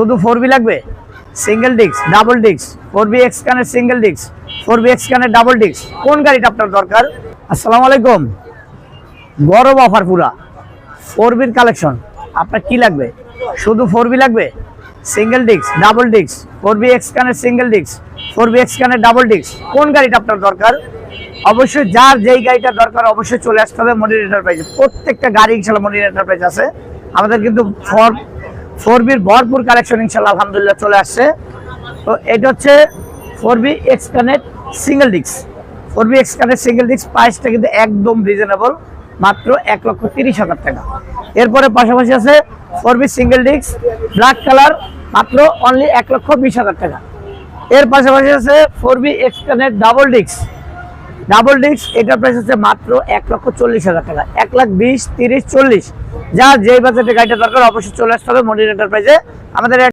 শুধু 4B লাগবে, single disc, double disc, 4B এক্সকানের সিঙ্গেল ডিস্ক, 4B এক্সকানের ডাবল ডিস্ক, কোন গাড়িটা আপনার দরকার? আসসালামু আলাইকুম। গরম অফার পুরা 4Bর কালেকশন। আপনার কি লাগবে? শুধু 4B লাগবে, single disc, double disc, 4B এক্সকানের সিঙ্গেল ডিস্ক, 4B এক্সকানের ডাবল ডিস্ক, কোন গাড়িটা আপনার দরকার? অবশ্যই যার যেই গাড়িটা দরকার অবশ্যই চলে আসতে হবে মনির এন্টারপ্রাইজে। প্রত্যেকটা গাড়ি ইনশাআল্লাহ মনির এন্টারপ্রাইজ আছে। আমাদের কিন্তু 4Bর ভরপুর কালেকশন ইনশাআল্লাহ আলহামদুলিল্লাহ চলে আসছে। তো এটা হচ্ছে 4B এক্সকানের সিঙ্গেল ডিস্ক। 4B এক্সকানের সিঙ্গেল ডিস্ক প্রাইসটা কিন্তু একদম রিজনেবল, মাত্র 1,30,000 টাকা। এরপরে পাশাপাশি আছে 4B single disc black colour, মাত্র অনলি 1,20,000 টাকা। এর পাশাপাশি আছে 4B এক্সকানের ডাবল ডিস্ক। ডাবল ডিস্ক এটার প্রাইস হচ্ছে মাত্র 1,40,000 টাকা। 1,20,000, 30,000, 40,000 যার যেই বাজেটে গাড়িটা দরকার অবশ্যই চলে আসতে হবে মনির এন্টারপ্রাইজে। আমাদের